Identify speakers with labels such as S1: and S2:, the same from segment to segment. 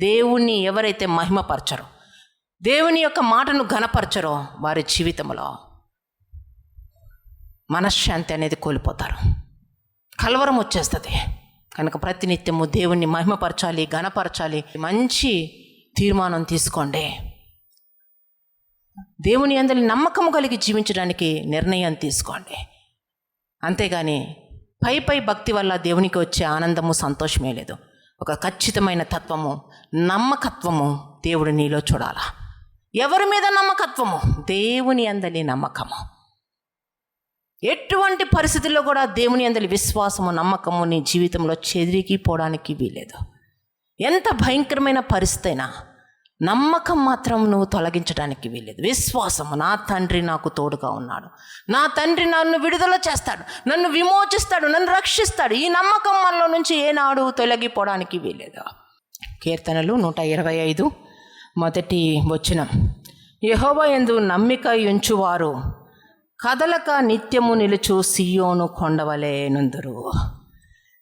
S1: దేవుణ్ణి ఎవరైతే మహిమపరచరో, దేవుని యొక్క మాటను ఘనపరచరో వారి జీవితంలో మనశ్శాంతి అనేది కోల్పోతారు. కలవరం వచ్చేస్తుంది. కనుక ప్రతినిత్యము దేవుణ్ణి మహిమపరచాలి, ఘనపరచాలి. మంచి తీర్మానం తీసుకోండి. దేవుని యందు నమ్మకము కలిగి జీవించడానికి నిర్ణయం తీసుకోండి. అంతేగాని పై భక్తి వల్ల దేవునికి వచ్చే ఆనందము, సంతోషమే లేదు. ఒక ఖచ్చితమైన తత్వము, నమ్మకత్వము దేవుడు నీలో చూడాలా. ఎవరి మీద నమ్మకత్వము? దేవుని యందలి నమ్మకము. ఎటువంటి పరిస్థితుల్లో కూడా దేవుని యందలి విశ్వాసము, నమ్మకము నీ జీవితంలో చెదిరిగిపోవడానికి వీలేదు. ఎంత భయంకరమైన పరిస్థితి అయినా నమ్మకం మాత్రం నువ్వు తొలగించడానికి వీలేదు. విశ్వాసము, నా తండ్రి నాకు తోడుగా ఉన్నాడు, నా తండ్రి నన్ను విడుదల చేస్తాడు, నన్ను విమోచిస్తాడు, నన్ను రక్షిస్తాడు. ఈ నమ్మకం మనలో నుంచి ఏనాడు తొలగిపోవడానికి వీలేదు. కీర్తనలు 125 మొదటి వచనం. యెహోవా యందు నమ్మిక ఉంచువారు కదలక నిత్యము నిలుచు సియోను కొండవలే నుందురు.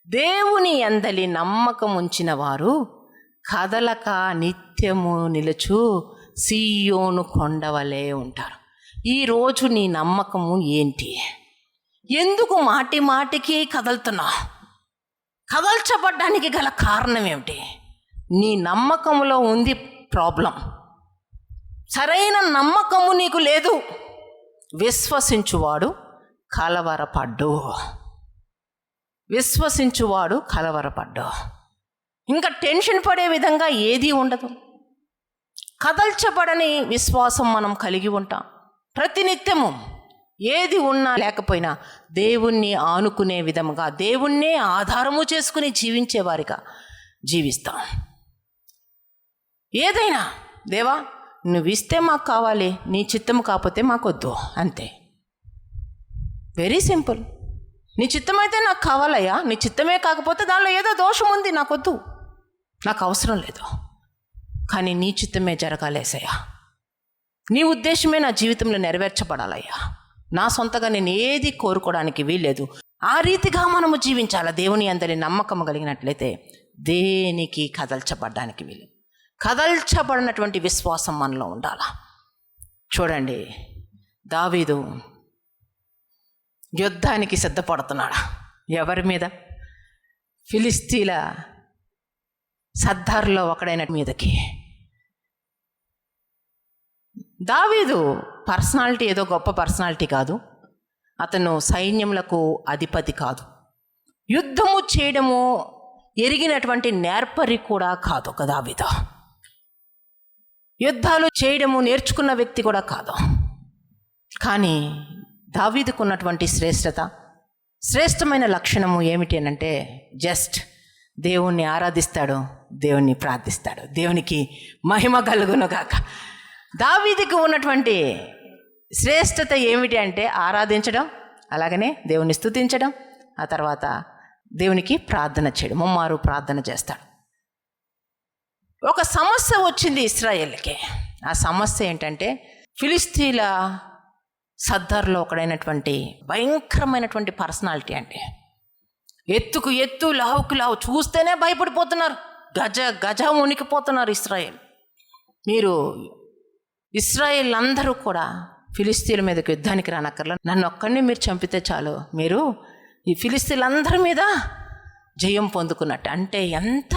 S1: దేవుని యందలి నమ్మకం ఉంచిన వారు కదలక నిత్యము నిలుచు సియోను కొండవలే ఉంటారు. ఈరోజు నీ నమ్మకము ఏంటి? ఎందుకు మాటి మాటికి కదులుతున్నావు? కదల్చబడ్డానికి గల కారణం ఏమిటి? నీ నమ్మకంలో ఉంది ప్రాబ్లం. సరైన నమ్మకము నీకు లేదు. విశ్వసించువాడు కలవరపడ్డు, విశ్వసించువాడు కలవరపడ్డు. ఇంకా టెన్షన్ పడే విధంగా ఏదీ ఉండదు. కదల్చబడని విశ్వాసం మనం కలిగి ఉంటాం. ప్రతినిత్యము ఏది ఉన్నా లేకపోయినా దేవుణ్ణి ఆనుకునే విధముగా, దేవుణ్ణే ఆధారము చేసుకుని జీవించేవారిగా జీవిస్తాం. ఏదైనా దేవా నువ్వు ఇస్తే మాకు కావాలి, నీ చిత్తము కాకపోతే మాకొద్దు, అంతే. Very simple. నీ చిత్తమైతే నాకు కావాలయ్యా, నీ చిత్తమే కాకపోతే దానిలో ఏదో దోషం ఉంది, నాకొద్దు, నాకు అవసరం లేదు. కానీ నీ చిత్తమే జరగాలేసయ్యా, నీ ఉద్దేశమే నా జీవితంలో నెరవేర్చబడాలయ్యా. నా సొంతగా నేను ఏది కోరుకోవడానికి వీల్లేదు. ఆ రీతిగా మనము జీవించాలా. దేవుని అందరి నమ్మకం కలిగినట్లయితే దేనికి కదల్చబడ్డానికి వీలు. కదల్చబడినటువంటి విశ్వాసం మనలో ఉండాలా. చూడండి, దావీదు యుద్ధానికి సిద్ధపడుతున్నాడు. ఎవరి మీద? ఫిలిస్తీన్ల సర్దార్లో ఒకడైన మీదకి. దావీదు పర్సనాలిటీ ఏదో గొప్ప పర్సనాలిటీ కాదు. అతను సైన్యములకు అధిపతి కాదు. యుద్ధము చేయడము ఎరిగినటువంటి నేర్పరి కూడా కాదు ఒక దావీదు. యుద్ధాలు చేయడము నేర్చుకున్న వ్యక్తి కూడా కాదు. కానీ దావీదుకు ఉన్నటువంటి శ్రేష్టమైన లక్షణము ఏమిటి అంటే జస్ట్ దేవుణ్ణి ఆరాధిస్తాడు, దేవుణ్ణి ప్రార్థిస్తాడు. దేవునికి మహిమ కలుగునుగాక. దావీదుకు ఉన్నటువంటి శ్రేష్టత ఏమిటి అంటే ఆరాధించడం, అలాగనే దేవుణ్ణి స్తుతించడం, ఆ తర్వాత దేవునికి ప్రార్థన చేయడం, ముమ్మారు ప్రార్థన చేస్తాడు. ఒక సమస్య వచ్చింది ఇశ్రాయేలుకి. ఆ సమస్య ఏంటంటే ఫిలిస్తీన్ల సర్దార్లో ఒకడైనటువంటి భయంకరమైనటువంటి పర్సనాలిటీ. అంటే ఎత్తుకు ఎత్తు, లావుకు లావు, చూస్తేనే భయపడిపోతున్నారు, గజ ఉనికిపోతున్నారు ఇశ్రాయేల్. మీరు ఇశ్రాయేల్ అందరూ కూడా ఫిలిస్తీన్ల మీదకి యుద్ధానికి రానక్కర్లా, నన్ను ఒక్కడిని మీరు చంపితే చాలు, మీరు ఈ ఫిలిస్తీన్లందరి మీద జయం పొందుకున్నట్టు. అంటే ఎంత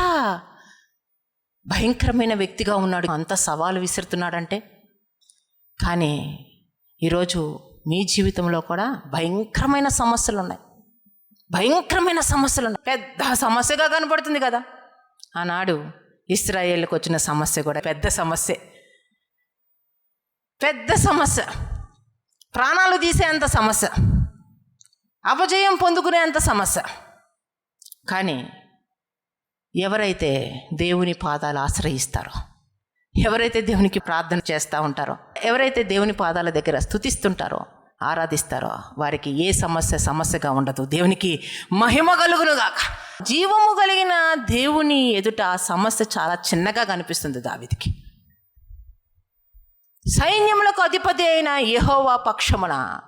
S1: భయంకరమైన వ్యక్తిగా ఉన్నాడు, అంత సవాలు విసురుతున్నాడంటే. కానీ ఈరోజు మీ జీవితంలో కూడా భయంకరమైన సమస్యలు ఉన్నాయి. పెద్ద సమస్యగా కనపడుతుంది కదా. ఆనాడు ఇశ్రాయేలుకు వచ్చిన సమస్య కూడా పెద్ద సమస్య, ప్రాణాలు తీసేంత సమస్య, అపజయం పొందుకునేంత సమస్య. కానీ ఎవరైతే దేవుని పాదాలు ఆశ్రయిస్తారో, ఎవరైతే దేవునికి ప్రార్థన చేస్తూ ఉంటారో, ఎవరైతే దేవుని పాదాల దగ్గర స్తుతిస్తుంటారో, ఆరాధిస్తారో, వారికి ఏ సమస్యగా ఉండదు. దేవునికి మహిమ కలుగునుగాక. జీవము కలిగిన దేవుని ఎదుట ఆ సమస్య చాలా చిన్నగా కనిపిస్తుంది దావీదుకి. సైన్యములకు అధిపతి అయిన యెహోవా పక్షమున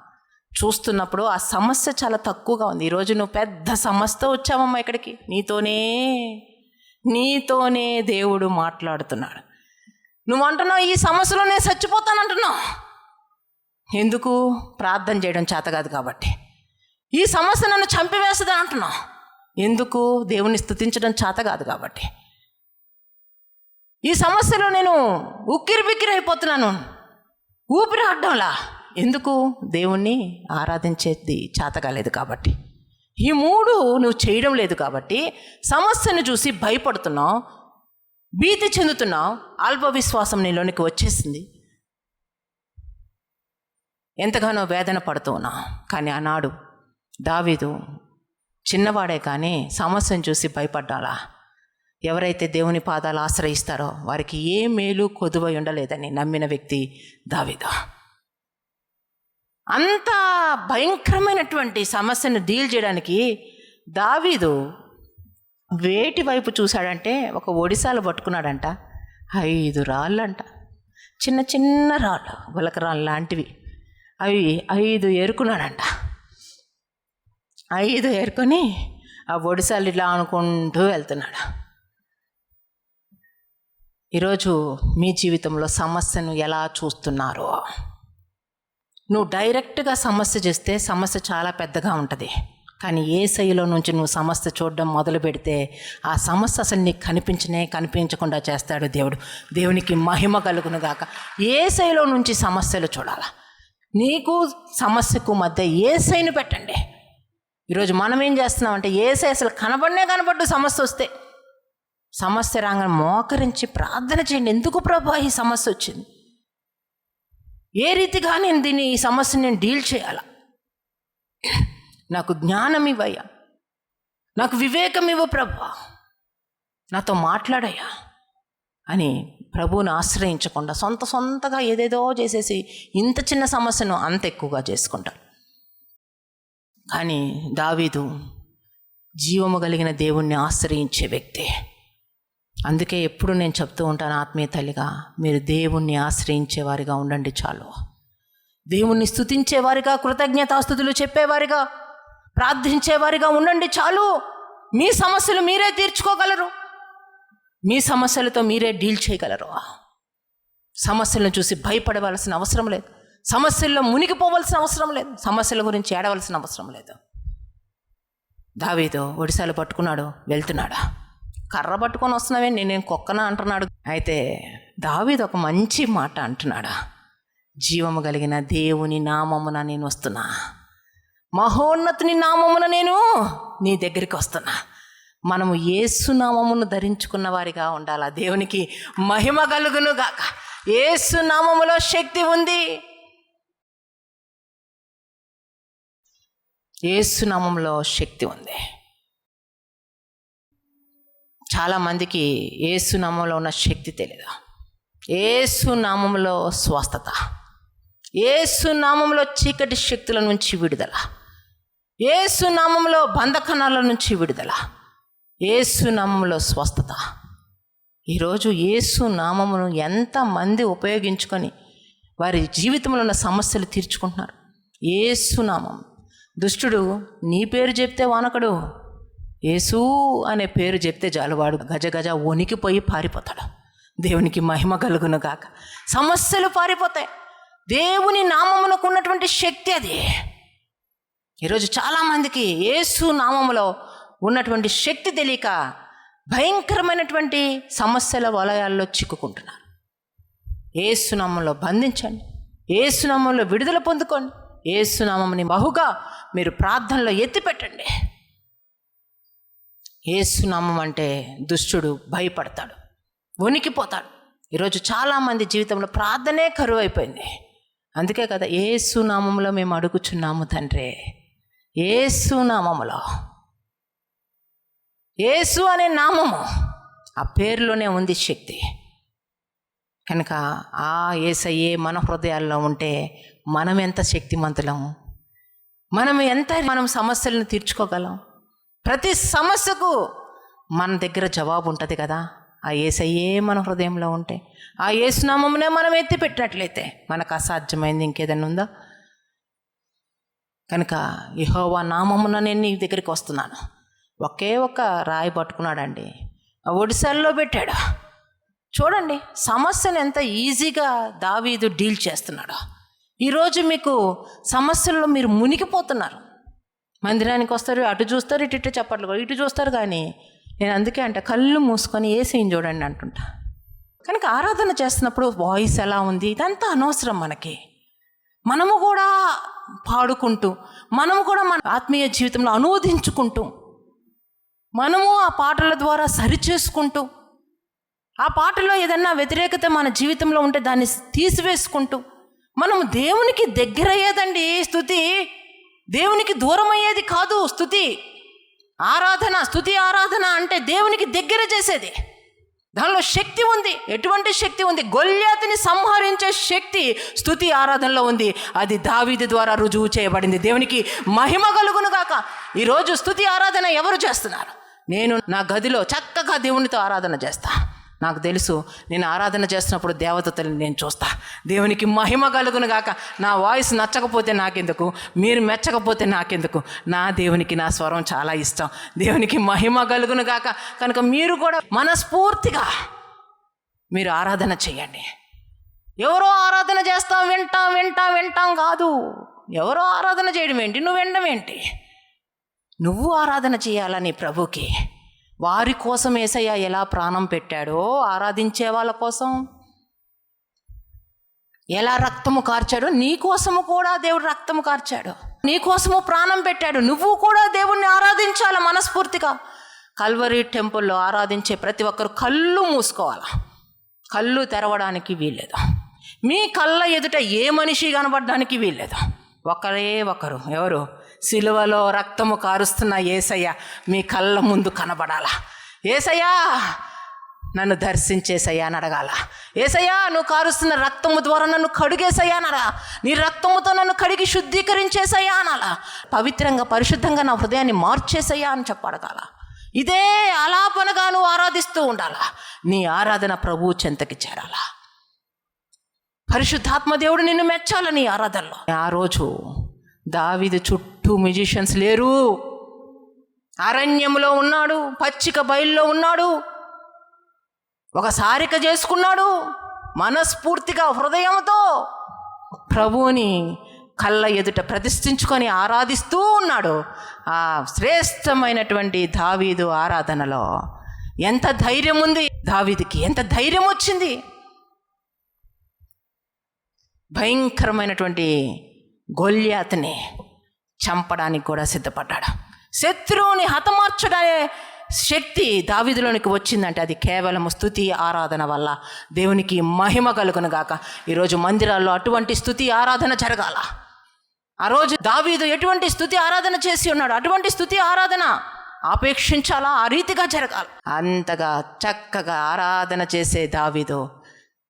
S1: చూస్తున్నప్పుడు ఆ సమస్య చాలా తక్కువగా ఉంది. ఈరోజు నువ్వు పెద్ద సమస్యతో వచ్చావమ్మా ఇక్కడికి, నీతోనే నీతోనే దేవుడు మాట్లాడుతున్నాడు. నువ్వు అంటున్నావు ఈ సమస్యలో నేను చచ్చిపోతానంటున్నావు. ఎందుకు? ప్రార్థన చేయడం చేత కాదు కాబట్టి. ఈ సమస్య నన్ను చంపివేస్తుంది అంటున్నావు. ఎందుకు? దేవుని స్తుతించడం చేత కాదు కాబట్టి. ఈ సమస్యలో నేను ఉక్కిరి బిక్కిరి అయిపోతున్నాను, ఊపిరి ఆడడంలా. ఎందుకు? దేవుణ్ణి ఆరాధించేది చేత కాలేదు కాబట్టి. ఈ మూడు నువ్వు చేయడం లేదు కాబట్టి సమస్యను చూసి భయపడుతున్నావు, భీతి చెందుతున్నావు, అల్ప విశ్వాసం నీలోనికి వచ్చేసింది, ఎంతగానో వేదన పడుతూ ఉన్నావు. కానీ ఆనాడు దావీదు చిన్నవాడే కానీ సమస్యను చూసి భయపడ్డాలా? ఎవరైతే దేవుని పాదాలు ఆశ్రయిస్తారో వారికి ఏ మేలు కొదువై ఉండలేదని నమ్మిన వ్యక్తి దావీదు. అంత భయంకరమైనటువంటి సమస్యను డీల్ చేయడానికి దావీదు వేటి వైపు చూశాడంటే ఒక ఒడిశాలు పట్టుకున్నాడంట. 5 రాళ్ళంట, చిన్న చిన్న రాళ్ళు, గులకరాళ్ళు లాంటివి. అవి 5 ఏరుకున్నాడంట. 5 ఏరుకొని ఆ ఒడిశాలు ఇలా అనుకుంటూ వెళ్తున్నాడు. ఈరోజు మీ జీవితంలో సమస్యను ఎలా చూస్తున్నారో? నువ్వు డైరెక్ట్గా సమస్య చేస్తే సమస్య చాలా పెద్దగా ఉంటుంది. కానీ యేసయ్యలో నుంచి నువ్వు సమస్య చూడడం మొదలు పెడితే ఆ సమస్య అసలు నీకు కనిపించకుండా చేస్తాడు దేవుడు. దేవునికి మహిమ కలుగును గాక. యేసయ్యలో నుంచి సమస్యలు చూడాలా. నీకు సమస్యకు మధ్య యేసయ్యను పెట్టండి. ఈరోజు మనం ఏం చేస్తున్నామంటే యేసయ్య అసలు కనబడ్డు సమస్య వస్తే సమస్య రాగానే మోకరించి ప్రార్థన చేయండి. ఎందుకు ప్రభా ఈ సమస్య వచ్చింది? ఏ రీతిగా నేను ఈ సమస్యను నేను డీల్ చేయాలా? నాకు జ్ఞానం ఇవ్వయ్యా, నాకు వివేకం ఇవ్వు ప్రభా, నాతో మాట్లాడయ్యా అని ప్రభువుని ఆశ్రయించకుండా సొంతగా ఏదేదో చేసేసి ఇంత చిన్న సమస్యను అంత ఎక్కువగా చేసుకుంటారు. కానీ దావీదు జీవము కలిగిన దేవుణ్ణి ఆశ్రయించే వ్యక్తి. అందుకే ఎప్పుడు నేను చెప్తూ ఉంటాను, ఆత్మీయ తల్లిగా మీరు దేవుణ్ణి ఆశ్రయించేవారిగా ఉండండి చాలు. దేవుణ్ణి స్తుతించేవారిగా, కృతజ్ఞతాస్తుతులు చెప్పేవారిగా, ప్రార్థించేవారిగా ఉండండి చాలు. మీ సమస్యలు మీరే తీర్చుకోగలరు, మీ సమస్యలతో మీరే డీల్ చేయగలరు. సమస్యలను చూసి భయపడవలసిన అవసరం లేదు, సమస్యల్లో మునిగిపోవలసిన అవసరం లేదు, సమస్యల గురించి ఏడవలసిన అవసరం లేదు. దావీదు ఒడిశాలు పట్టుకున్నాడు, వెళ్తున్నాడా? కర్ర పట్టుకొని వస్తున్నావే, నేనేం కుక్కనా అంటున్నాడు. అయితే దావీదు ఒక మంచి మాట అంటున్నాడా? జీవము కలిగిన దేవుని నామమున నేను వస్తున్నా, మహోన్నతుని నామమున నేను నీ దగ్గరికి వస్తున్నా. మనము యేసు నామమును ధరించుకున్న వారిగా ఉండాలా. దేవునికి మహిమ కలుగును గాక. యేసు నామములో శక్తి ఉంది. యేసు నామములో శక్తి ఉంది. చాలామందికి యేసు నామంలో ఉన్న శక్తి తెలియదు. యేసు నామంలో స్వస్థత, యేసు నామంలో చీకటి శక్తుల నుంచి విడుదల, యేసు నామంలో బంధకణాల నుంచి విడుదల, యేసు నామంలో స్వస్థత. ఈరోజు యేసు నామమును ఎంతమంది ఉపయోగించుకొని వారి జీవితంలో ఉన్న సమస్యలు తీర్చుకుంటున్నారు. యేసు నామం. దుష్టుడు నీ పేరు చెప్తే వానకడు, యేసు అనే పేరు చెప్తే జాలువాడు గజ వణికిపోయి పారిపోతాడు. దేవునికి మహిమ కలుగును గాక. సమస్యలు పారిపోతాయి. దేవుని నామమునకు ఉన్నటువంటి శక్తి అది. ఈరోజు చాలామందికి యేసు నామములో ఉన్నటువంటి శక్తి తెలియక భయంకరమైనటువంటి సమస్యల వలయాల్లో చిక్కుకుంటున్నారు. యేసు నామములో బంధించండి, యేసు నామములో విడుదల పొందుకోండి, యేసు నామముని బహుగా మీరు ప్రార్థనలో ఎత్తిపెట్టండి. యేసు నామం అంటే దుష్టుడు భయపడతాడు, వణికిపోతాడు. ఈరోజు చాలామంది జీవితంలో ప్రార్థనే కరువు అయిపోయింది. అందుకే కదా యేసు నామములో మేము అడుగుచున్నాము తండ్రి. యేసు నామములో, యేసు అనే నామము, ఆ పేరులోనే ఉంది శక్తి. కనుక ఆ యేసయ్యే మన హృదయాల్లో ఉంటే మనం ఎంత శక్తిమంతులము, మనం సమస్యలను తీర్చుకోగలం. ప్రతి సమస్యకు మన దగ్గర జవాబు ఉంటుంది కదా. ఆ యేసయ్యే మన హృదయంలో ఉంటే, ఆ యేసునామమునే మనం ఎత్తి పెట్టినట్లయితే మనకు అసాధ్యమైంది ఇంకేదైనా ఉందా? కనుక యెహోవా నామమున నేను నీ దగ్గరికి వస్తున్నాను. ఒకే ఒక రాయి పట్టుకున్నాడండి, ఒడిశాల్లో పెట్టాడు. చూడండి సమస్యను ఎంత ఈజీగా దావీదు డీల్ చేస్తున్నాడు. ఈరోజు మీకు సమస్యల్లో మీరు మునిగిపోతున్నారు. మందిరానికి వస్తారు, అటు చూస్తారు, ఇటు చప్పట్లు ఇటు చూస్తారు. కానీ నేను అందుకే అంటే కళ్ళు మూసుకొని ఏసీని చూడండి అంటుంటా. కనుక ఆరాధన చేస్తున్నప్పుడు వాయిస్ ఎలా ఉంది ఇదంతా అనవసరం మనకి. మనము కూడా పాడుకుంటూ, మనము కూడా మన ఆత్మీయ జీవితంలో అనువదించుకుంటూ, మనము ఆ పాటల ద్వారా సరిచేసుకుంటూ, ఆ పాటలో ఏదన్నా వ్యతిరేకత మన జీవితంలో ఉంటే దాన్ని తీసివేసుకుంటూ, మనము దేవునికి దగ్గరయ్యేదండి స్తుతి. దేవునికి దూరం అయ్యేది కాదు స్తుతి. ఆరాధన, స్తుతి ఆరాధన అంటే దేవునికి దగ్గర చేసేది. దానిలో శక్తి ఉంది. ఎటువంటి శక్తి ఉంది? గొల్యాతుని సంహరించే శక్తి స్తుతి ఆరాధనలో ఉంది. అది దావీదు ద్వారా రుజువు చేయబడింది. దేవునికి మహిమ కలుగును గాక. ఈరోజు స్తుతి ఆరాధన ఎవరు చేస్తున్నారు? నేను నా గదిలో చక్కగా దేవునితో ఆరాధన చేస్తా. నాకు తెలుసు నేను ఆరాధన చేస్తున్నప్పుడు దేవదూతల్ని నేను చూస్తా. దేవునికి మహిమ కలుగును గాక. నా వాయిస్ నచ్చకపోతే నాకెందుకు, మీరు మెచ్చకపోతే నాకెందుకు, నా దేవునికి నా స్వరం చాలా ఇష్టం. దేవునికి మహిమ కలుగును గాక. కనుక మీరు కూడా మనస్ఫూర్తిగా మీరు ఆరాధన చేయండి. ఎవరో ఆరాధన చేస్తాం వింటాం కాదు. ఎవరో ఆరాధన చేయడం ఏంటి, నువ్వు వినడం ఏంటి? నువ్వు ఆరాధన చేయాలని ప్రభుకి. వారి కోసం యేసయ్య ఎలా ప్రాణం పెట్టాడో, ఆరాధించే వాళ్ళ కోసం ఎలా రక్తము కార్చాడో, నీ కోసము కూడా దేవుడు రక్తము కార్చాడు. నీ కోసము ప్రాణం పెట్టాడు. నువ్వు కూడా దేవుణ్ణి ఆరాధించాలి మనస్ఫూర్తిగా. కల్వరీ టెంపుల్లో ఆరాధించే ప్రతి ఒక్కరు కళ్ళు మూసుకోవాలి. కళ్ళు తెరవడానికి వీల్లేదు. మీ కళ్ళ ఎదుట ఏ మనిషి కనబడడానికి వీల్లేదు. ఒకరే ఒకరు, ఎవరు? సిలువలో రక్తము కారుస్తున్న యేసయ్య మీ కళ్ళ ముందు కనబడాలా. యేసయ్యా నన్ను దర్శించేసయ్యా అని అడగాల. యేసయ్యా నువ్వు కారుస్తున్న రక్తము ద్వారా నన్ను కడుగేసయ్యా అనరా. నీ రక్తముతో నన్ను కడిగి శుద్ధీకరించేసయ్యా అనాలా. పవిత్రంగా పరిశుద్ధంగా నా హృదయాన్ని మార్చేసయ్యా అని చెప్పడగాల. ఇదే ఆలాపనగా నువ్వు ఆరాధిస్తూ ఉండాలా. నీ ఆరాధన ప్రభువు చెంతకి చేరాలా. పరిశుద్ధాత్మ దేవుడు నిన్ను మెచ్చాలని ఆరాధనలో. ఆ రోజు దావీదు చుట్టూ మ్యూజిషియన్స్ లేరు. అరణ్యంలో ఉన్నాడు, పచ్చిక బయల్లో ఉన్నాడు, ఒక సారిక చేసుకున్నాడు. మనస్ఫూర్తిగా హృదయంతో ప్రభువుని కళ్ళ ఎదుట ప్రతిష్ఠించుకొని ఆరాధిస్తూ ఉన్నాడు. ఆ శ్రేష్టమైనటువంటి దావీదు ఆరాధనలో ఎంత ధైర్యం ఉంది దావీదుకి, ఎంత ధైర్యం వచ్చింది. భయంకరమైనటువంటి గొల్యాతుని చంపడానికి కూడా సిద్ధపడ్డాడు. శత్రువుని హతమార్చడే శక్తి దావీదులోనికి వచ్చిందంటే అది కేవలం స్తుతి ఆరాధన వల్ల. దేవునికి మహిమ కలుగును గాక. ఈరోజు మందిరాల్లో అటువంటి స్తుతి ఆరాధన జరగాల. ఆ రోజు దావీదు ఎటువంటి స్తుతి ఆరాధన చేసి ఉన్నాడు, అటువంటి స్తుతి ఆరాధన ఆపేక్షించాలా, ఆ రీతిగా జరగాలి. అంతగా చక్కగా ఆరాధన చేసే దావీదు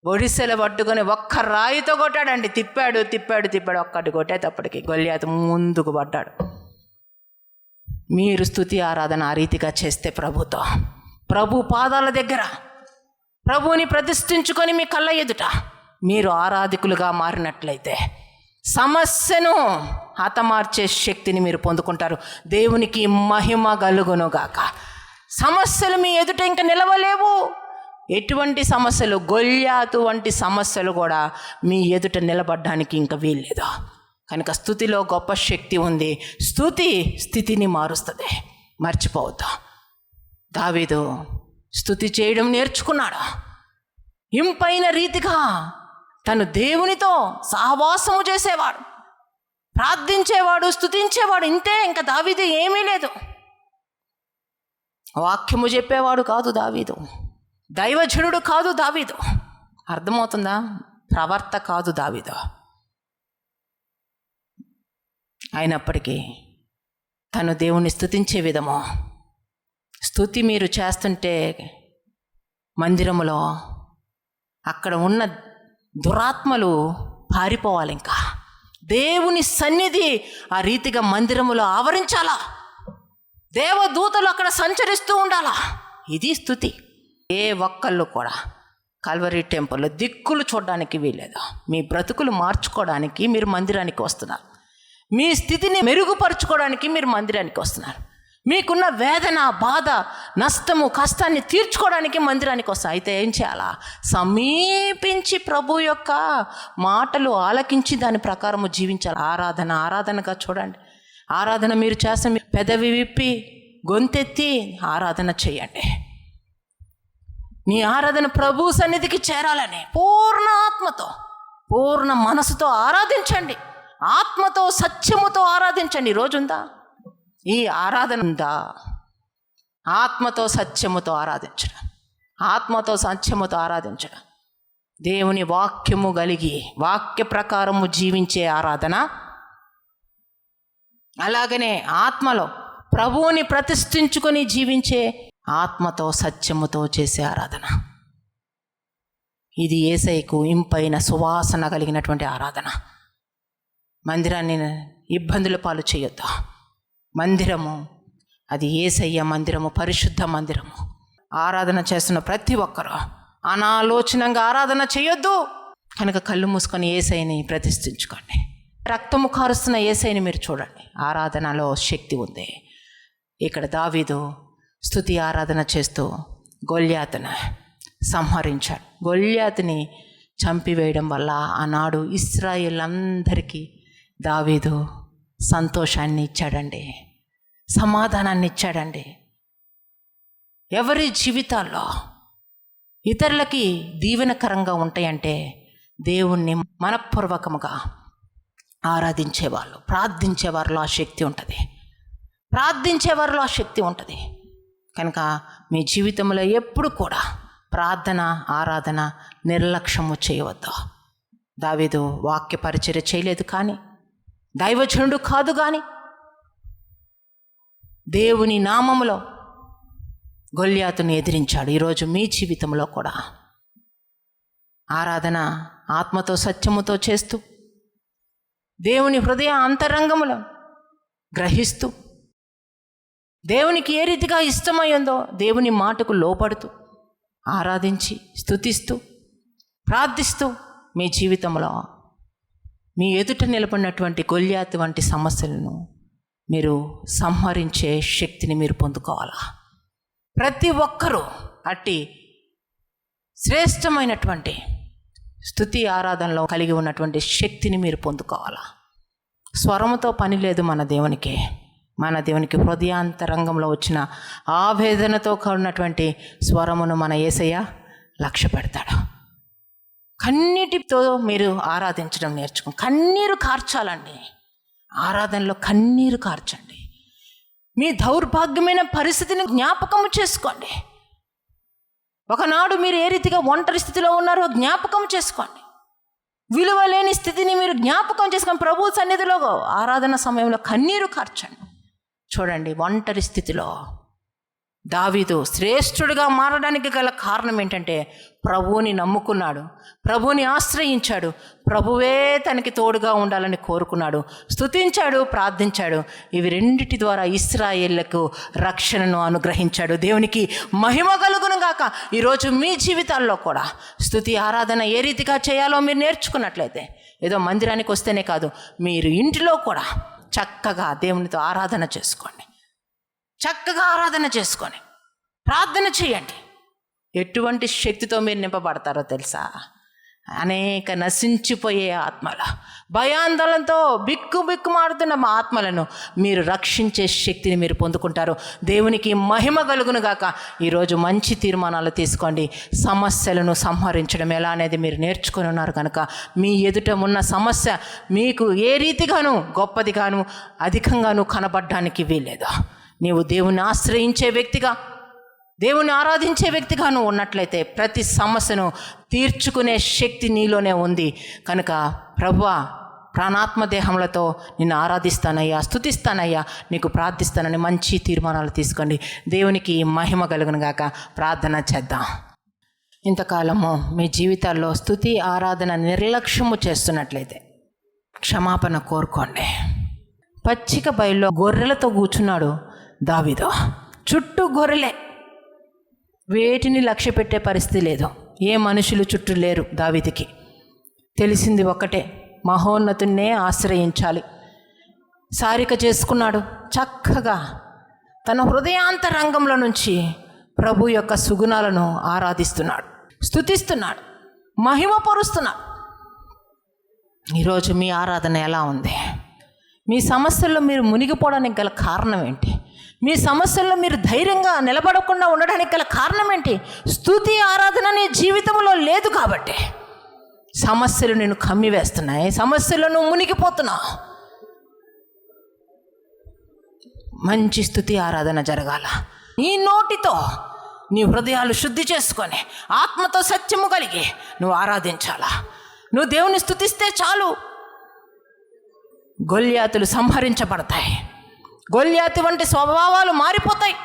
S1: ఒడిసెల పట్టుకొని ఒక్క రాయితో కొట్టాడండి. తిప్పాడు ఒక్కటి కొట్టేటప్పటికి గొల్యాతు ముందుకు పడ్డాడు. మీరు స్తుతి ఆరాధన ఆ రీతిగా చేస్తే ప్రభుతో, ప్రభు పాదాల దగ్గర ప్రభువుని ప్రతిష్ఠించుకొని మీ కళ్ళ ఎదుట మీరు ఆరాధికులుగా మారినట్లయితే సమస్యను హతమార్చే శక్తిని మీరు పొందుకుంటారు. దేవునికి మహిమ కలుగునుగాక. సమస్యలు మీ ఎదుట ఇంకా నిలవలేవు. ఎటువంటి సమస్యలు, గొల్యాతు వంటి సమస్యలు కూడా మీ ఎదుట నిలబడడానికి ఇంకా వీల్లేదు. కనుక స్తుతిలో గొప్ప శక్తి ఉంది. స్తుతి స్థితిని మారుస్తుంది, మర్చిపోవద్దు. దావీదు స్తుతి చేయడం నేర్చుకున్నాడు. ఇంపైన రీతిగా తను దేవునితో సహవాసము చేసేవాడు, ప్రార్థించేవాడు, స్తుతించేవాడు. ఇంతే, ఇంకా దావీదు ఏమీ లేదు. వాక్యము చెప్పేవాడు కాదు దావీదు, దైవజనుడు కాదు దావీదు. అర్థమవుతుందా? ప్రవర్త కాదు దావీదు. అయినప్పటికీ తను దేవుణ్ణి స్తుతించే విధము, స్తుతి మీరు చేస్తుంటే మందిరములో అక్కడ ఉన్న దురాత్మలు పారిపోవాలి. ఇంకా దేవుని సన్నిధి ఆ రీతిగా మందిరములో ఆవరించాలా. దేవదూతలు అక్కడ సంచరిస్తూ ఉండాలా. ఇది స్తుతి. ఏ ఒక్కళ్ళు కూడా కల్వరీ టెంపుల్లో దిక్కులు చూడడానికి వీలేదు. మీ బ్రతుకులు మార్చుకోవడానికి మీరు మందిరానికి వస్తున్నారు. మీ స్థితిని మెరుగుపరుచుకోవడానికి మీరు మందిరానికి వస్తున్నారు. మీకున్న వేదన, బాధ, నష్టము, కష్టాన్ని తీర్చుకోవడానికి మందిరానికి వస్తాయి. అయితే ఏం చేయాలా? సమీపించి ప్రభు యొక్క మాటలు ఆలకించి దాని ప్రకారము జీవించాలి. ఆరాధనగా చూడండి. ఆరాధన మీరు చేస్తే పెదవి విప్పి గొంతెత్తి ఆరాధన చేయండి. నీ ఆరాధన ప్రభు సన్నిధికి చేరాలని పూర్ణ ఆత్మతో, పూర్ణ మనసుతో ఆరాధించండి. ఆత్మతో, సత్యముతో ఆరాధించండి. రోజుందా ఈ ఆరాధన? ఉందా? ఆత్మతో సత్యముతో ఆరాధించడం, ఆత్మతో సత్యముతో ఆరాధించడం, దేవుని వాక్యము కలిగి వాక్య ప్రకారము జీవించే ఆరాధన. అలాగనే ఆత్మలో ప్రభువుని ప్రతిష్ఠించుకొని జీవించే ఆత్మతో సత్యముతో చేసే ఆరాధన. ఇది యేసయ్యకు ఇంపైన సువాసన కలిగినటువంటి ఆరాధన. మందిరాన్ని ఇబ్బందుల పాలు చేయొద్దు. మందిరము అది యేసయ్య మందిరము, పరిశుద్ధ మందిరము. ఆరాధన చేస్తున్న ప్రతి ఒక్కరూ అనాలోచనంగా ఆరాధన చేయొద్దు. కనుక కళ్ళు మూసుకొని యేసయ్యని ప్రతిష్ఠించుకోండి. రక్తము కారుస్తున్న యేసయ్యని మీరు చూడండి. ఆరాధనలో శక్తి ఉంది. ఇక్కడ దావీదు స్తుతి ఆరాధన చేస్తూ గొల్యాతును సంహరించాడు. గొల్యాతుని చంపివేయడం వల్ల ఆనాడు ఇశ్రాయేల్ అందరికీ దావీదు సంతోషాన్ని ఇచ్చాడండి, సమాధానాన్ని ఇచ్చాడండి. ఎవరి జీవితాల్లో ఇతరులకి దీవెనకరంగా ఉంటాయంటే దేవుణ్ణి మనఃపూర్వకముగా ఆరాధించేవాళ్ళు, ప్రార్థించేవారిలో ఆ శక్తి ఉంటుంది. ప్రార్థించేవారిలో ఆ శక్తి ఉంటుంది. కనుక మీ జీవితంలో ఎప్పుడు కూడా ప్రార్థన, ఆరాధన నిర్లక్ష్యము చేయవద్దు. దావీదు వాక్య పరిచర్య చేయలేదు, కానీ దైవజనుడు కాదు, కానీ దేవుని నామములో గొల్యాతుని ఎదిరించాడు. ఈరోజు మీ జీవితంలో కూడా ఆరాధన ఆత్మతో సత్యముతో చేస్తూ దేవుని హృదయ అంతరంగములో గ్రహిస్తూ దేవునికి ఏ రీతిగా ఇష్టమైందో దేవుని మాటకు లోపడుతూ ఆరాధించి స్తుతిస్తూ ప్రార్థిస్తూ మీ జీవితంలో మీ ఎదుట నిలబడినటువంటి గొల్యాతు వంటి సమస్యలను మీరు సంహరించే శక్తిని మీరు పొందుకోవాలా. ప్రతి ఒక్కరూ అట్టి శ్రేష్టమైనటువంటి స్తుతి ఆరాధనలో కలిగి ఉన్నటువంటి శక్తిని మీరు పొందుకోవాలా. స్వరముతో పని లేదు మన దేవునికి. మన దేవునికి హృదయాంతరంగంలో వచ్చిన ఆవేదనతో కూడినటువంటి స్వరమును మన యేసయ్య లక్ష్య పెడతాడు. కన్నీటితో మీరు ఆరాధించడం నేర్చుకో. కన్నీరు కార్చాలండి. ఆరాధనలో కన్నీరు కార్చండి. మీ దౌర్భాగ్యమైన పరిస్థితిని జ్ఞాపకము చేసుకోండి. ఒకనాడు మీరు ఏ రీతిగా ఒంటరి స్థితిలో ఉన్నారో జ్ఞాపకం చేసుకోండి. విలువ లేని స్థితిని మీరు జ్ఞాపకం చేసుకొని ప్రభు సన్నిధిలో ఆరాధన సమయంలో కన్నీరు కార్చండి. చూడండి, ఒంటరి స్థితిలో దావీదు శ్రేష్ఠుడిగా మారడానికి గల కారణం ఏంటంటే ప్రభువుని నమ్ముకున్నాడు, ప్రభువుని ఆశ్రయించాడు, ప్రభువే తనకి తోడుగా ఉండాలని కోరుకున్నాడు, స్తుతించాడు, ప్రార్థించాడు. ఇవి రెండిటి ద్వారా ఇశ్రాయేళ్లకు రక్షణను అనుగ్రహించాడు. దేవునికి మహిమ కలుగును గాక. ఈరోజు మీ జీవితాల్లో కూడా స్తుతి ఆరాధన ఏ రీతిగా చేయాలో మీరు నేర్చుకున్నట్లయితే ఏదో మందిరానికి వస్తేనే కాదు, మీరు ఇంటిలో కూడా చక్కగా దేవునితో ఆరాధన చేసుకోండి. చక్కగా ఆరాధన చేసుకొని ప్రార్థన చేయండి. ఎటువంటి శక్తితో మీరు నింపబడతారో తెలుసా? అనేక నశించిపోయే ఆత్మల, భయాందోళనతో బిక్కుమారుతున్న మా ఆత్మలను మీరు రక్షించే శక్తిని మీరు పొందుకుంటారు. దేవునికి మహిమ కలుగును గాక. ఈరోజు మంచి తీర్మానాలు తీసుకోండి. సమస్యలను సంహరించడం ఎలా అనేది మీరు నేర్చుకొని ఉన్నారు కనుక మీ ఎదుట ఉన్న సమస్య మీకు ఏ రీతిగాను గొప్పదిగాను అధికంగాను కనబడడానికి వీల్లేదు. నీవు దేవుని ఆశ్రయించే వ్యక్తిగా, దేవుని ఆరాధించే వ్యక్తిగా నువ్వు ఉన్నట్లయితే ప్రతి సమస్యను తీర్చుకునే శక్తి నీలోనే ఉంది. కనుక ప్రభువా, ప్రాణాత్మ దేహములతో నిన్ను ఆరాధిస్తానయ్యా, స్తుతిస్తానయ్యా, నీకు ప్రార్థిస్తానని మంచి తీర్మానాలు తీసుకోండి. దేవునికి మహిమ కలుగును గాక. ప్రార్థన చేద్దాం. ఇంతకాలము మీ జీవితాల్లో స్తుతి ఆరాధన నిర్లక్ష్యము చేస్తున్నట్లయితే క్షమాపణ కోరుకోండి. పచ్చిక బయల్లో గొర్రెలతో కూర్చున్నాడు దావీదు. చుట్టూ గొర్రెలే, వేటిని లక్ష్య పెట్టే పరిస్థితి లేదు. ఏ మనుషులు చుట్టూ లేరు. దావీదుకి తెలిసింది ఒక్కటే, మహోన్నతున్నే ఆశ్రయించాలి. సారిక చేసుకున్నాడు. చక్కగా తన హృదయాంతరంగంలో నుంచి ప్రభు యొక్క సుగుణాలను ఆరాధిస్తున్నాడు, స్తుతిస్తున్నాడు, మహిమపరుస్తున్నాడు. ఈరోజు మీ ఆరాధన ఎలా ఉంది? మీ సమస్యల్లో మీరు మునిగిపోవడానికి గల కారణం ఏంటి? మీ సమస్యల్లో మీరు ధైర్యంగా నిలబడకుండా ఉండడానికి గల కారణం ఏంటి? స్తుతి ఆరాధన నీ జీవితంలో లేదు కాబట్టి సమస్యలు నేను కమ్మివేస్తున్నాయి, సమస్యలు నువ్వు మునిగిపోతున్నావు. మంచి స్తుతి ఆరాధన జరగాల. నీ నోటితో నీ హృదయాలు శుద్ధి చేసుకొని ఆత్మతో సత్యము కలిగి నువ్వు ఆరాధించాలా. నువ్వు దేవుని స్తుతిస్తే చాలు, గొల్యాతులు సంహరించబడతాయి. గొల్యాతి వంటి స్వభావాలు మారిపోతాయి.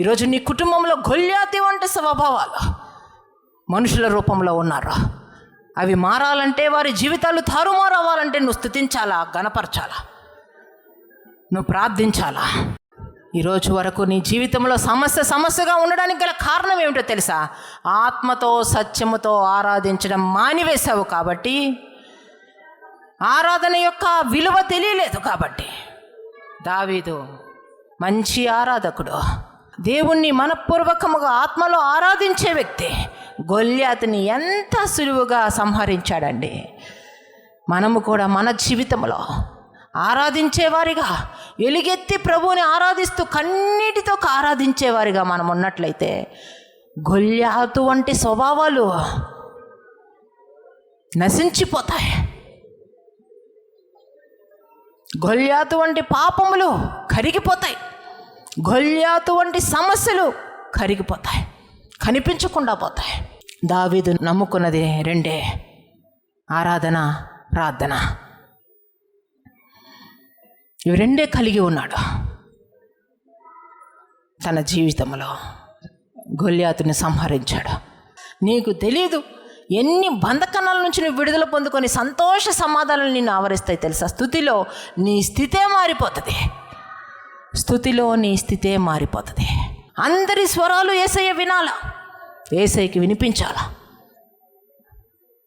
S1: ఈరోజు నీ కుటుంబంలో గొల్యాతి వంటి స్వభావాలు మనుషుల రూపంలో ఉన్నారు. అవి మారాలంటే, వారి జీవితాలు తారుమారు అవ్వాలంటే నువ్వు స్తుతించాలా, గణపరచాలా, నువ్వు ప్రార్థించాలా. ఈరోజు వరకు నీ జీవితంలో సమస్యగా ఉండడానికి గల కారణం ఏమిటో తెలుసా? ఆత్మతో సత్యముతో ఆరాధించడం మానివేశావు కాబట్టి, ఆరాధన యొక్క విలువ తెలియలేదు కాబట్టి. దావీదు మంచి ఆరాధకుడు, దేవుణ్ణి మనపూర్వకముగా ఆత్మలో ఆరాధించే వ్యక్తి. గొల్యాతుని ఎంత సులువుగా సంహరించాడండి. మనము కూడా మన జీవితంలో ఆరాధించేవారిగా, ఎలుగెత్తి ప్రభువుని ఆరాధిస్తూ కన్నీటితో ఆరాధించేవారిగా మనం ఉన్నట్లయితే గొల్యాతు వంటి స్వభావాలు నశించిపోతాయి. గొల్యాతు వంటి పాపములు కరిగిపోతాయి. గొల్యాతు వంటి సమస్యలు కరిగిపోతాయి, కనిపించకుండా పోతాయి. దావీదు నమ్ముకున్నది రెండే: ఆరాధన, ప్రార్థన. ఇవి రెండే కలిగి ఉన్నాడు. తన జీవితంలో గొల్యాతుని సంహరించాడు. నీకు తెలీదు ఎన్ని బంధకణాల నుంచి నువ్వు విడుదల పొందుకొని సంతోష సమాధానాలు నిన్ను ఆవరిస్తాయి తెలుసా? స్తుతిలో నీ స్థితే మారిపోతుంది. స్తుతిలో నీ స్థితే మారిపోతుంది. అందరి స్వరాలు యేసయ్య వినాలా, యేసయ్యకి వినిపించాలా.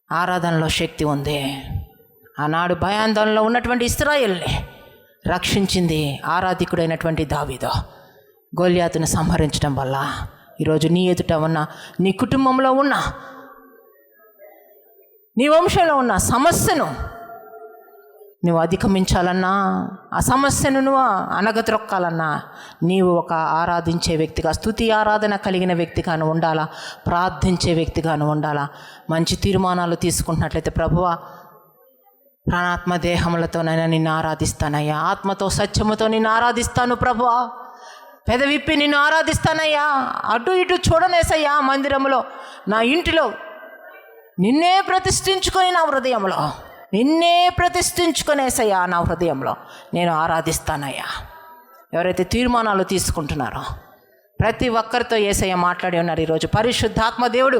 S1: ఆరాధనలో శక్తి ఉంది. ఆనాడు భయాందోళనలో ఉన్నటువంటి ఇశ్రాయేలుని రక్షించింది ఆరాధికుడైనటువంటి దావీదు. గొల్యాతును సంహరించడం వల్ల ఈరోజు నీ ఎదుట ఉన్న, నీ కుటుంబంలో ఉన్న, నీ వంశంలో ఉన్న సమస్యను నువ్వు అధిగమించాలన్నా, ఆ సమస్యను నువ్వు అనగతొక్కాలన్నా నీవు ఒక ఆరాధించే వ్యక్తిగా, స్తుతి ఆరాధన కలిగిన వ్యక్తిగాను ఉండాలా, ప్రార్థించే వ్యక్తిగాను ఉండాలా. మంచి తీర్మానాలు తీసుకుంటున్నట్లయితే, ప్రభువా ప్రాణాత్మ దేహములతోనైనా నిన్ను ఆరాధిస్తానయ్యా, ఆత్మతో సత్యముతో నిన్ను ఆరాధిస్తాను ప్రభువా, పెదవిప్పి నిన్ను ఆరాధిస్తానయ్యా, అటు ఇటు చూడనేసయ్యా, మందిరంలో నా ఇంటిలో నిన్నే ప్రతిష్ఠించుకొని నా హృదయంలో, నిన్నే ప్రతిష్ఠించుకొనేసయ్యా నా హృదయంలో నేను ఆరాధిస్తానయ్యా. ఎవరైతే తీర్మానాలు తీసుకుంటున్నారో ప్రతి ఒక్కరితో యేసయ్య మాట్లాడి ఉన్నారు. ఈరోజు పరిశుద్ధాత్మ దేవుడు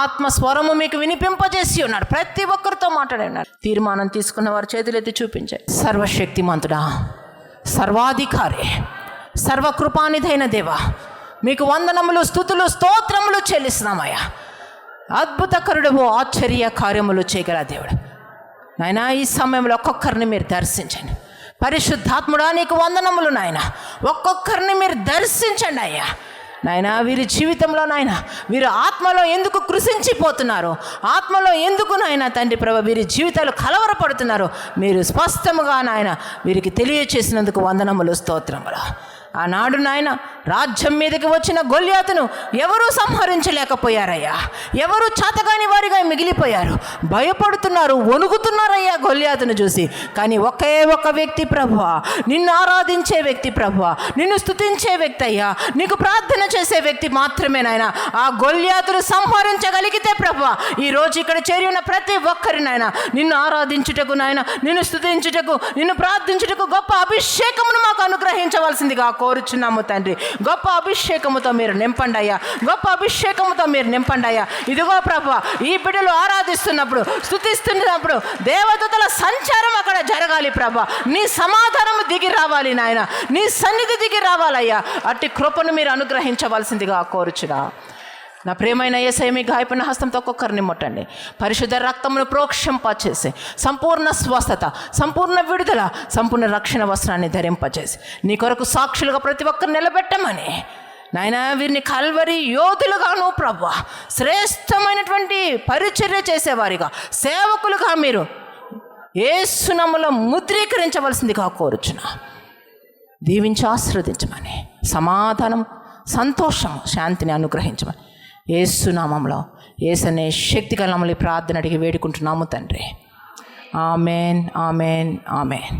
S1: ఆత్మస్వరము మీకు వినిపింపజేసి ఉన్నాడు. ప్రతి ఒక్కరితో మాట్లాడి ఉన్నారు. తీర్మానం తీసుకున్న వారు చేతులెత్తి చూపించారు. సర్వశక్తిమంతుడా, సర్వాధికారి, సర్వకృపానిధైన దేవా, మీకు వందనములు, స్తుతులు, స్తోత్రములు చెల్లిస్తున్నామయ్యా. అద్భుతకరుడు, ఆశ్చర్య కార్యములు చేయగల దేవుడు నాయనా, ఈ సమయంలో ఒక్కొక్కరిని మీరు దర్శించండి. పరిశుద్ధాత్ముడా నీకు వందనములు నాయన. ఒక్కొక్కరిని మీరు దర్శించండి అయ్యా. నాయన వీరి జీవితంలో నాయన, వీరు ఆత్మలో ఎందుకు కృషించిపోతున్నారు, ఆత్మలో ఎందుకు నాయన తండ్రి ప్రభు వీరి జీవితాలు కలవరపడుతున్నారు, మీరు స్పష్టముగా నాయన వీరికి తెలియచేసినందుకు వందనములు, స్తోత్రములు. ఆనాడు నాయన రాజ్యం మీదకి వచ్చిన గొల్యాతును ఎవరూ సంహరించలేకపోయారయ్యా. ఎవరు చాతగాని వారిగా మిగిలిపోయారు, భయపడుతున్నారు, వణుకుతున్నారయ్యా గొల్యాతును చూసి. కానీ ఒకే ఒక వ్యక్తి ప్రభువా, నిన్ను ఆరాధించే వ్యక్తి ప్రభువా, నిన్ను స్తుతించే వ్యక్తి అయ్యా, నీకు ప్రార్థన చేసే వ్యక్తి మాత్రమే నాయన ఆ గొల్యాతును సంహరించగలిగితే ప్రభువా, ఈరోజు ఇక్కడ చేరి ఉన్న ప్రతి ఒక్కరినైనా నిన్ను ఆరాధించుటకు నాయన, నిన్ను స్తుతించుటకు, నిన్ను ప్రార్థించుటకు గొప్ప అభిషేకమును మాకు అనుగ్రహించవలసిందిగా కోరుచున్నాము తండ్రి. గొప్ప అభిషేకముతో మీరు నింపండి అయ్యా, గొప్ప అభిషేకముతో మీరు నింపండి అయ్యా. ఇదిగో ప్రభువా, ఈ బిడ్డలు ఆరాధిస్తున్నప్పుడు, స్తుతిస్తున్నప్పుడు దేవదూతల సంచారం అక్కడ జరగాలి ప్రభువా. నీ సమాధానము దిగి రావాలి నాయన, నీ సన్నిధి దిగి రావాలయ్యా. అట్టి కృపను మీరు అనుగ్రహించవలసిందిగా కోరుచున్నా. నా ప్రియమైన యేసయ్య, మీ గాయపడిన హస్తంతో ఒక్కొక్కరిని ముట్టండి. పరిశుద్ధ రక్తమును ప్రోక్షింపచేసి సంపూర్ణ స్వస్థత, సంపూర్ణ విడుదల, సంపూర్ణ రక్షణ వస్త్రాన్ని ధరింపచేసి నీ కొరకు సాక్షులుగా ప్రతి ఒక్కరు నిలబెట్టమని నాయన, వీరిని కల్వరి యోధులుగాను ప్రభువా, శ్రేష్టమైనటువంటి పరిచర్య చేసేవారిగా, సేవకులుగా మీరు యేసు నామములో ముద్రీకరించవలసిందిగా కోరుచున్నా. దీవించి ఆశీర్వదించమని, సమాధానం, సంతోషం, శాంతిని అనుగ్రహించమని యేసు నామములో, యేసనే శక్తిగల నామములో ప్రార్థన అడిగి వేడుకుంటున్నాము తండ్రి. Amen, amen, amen.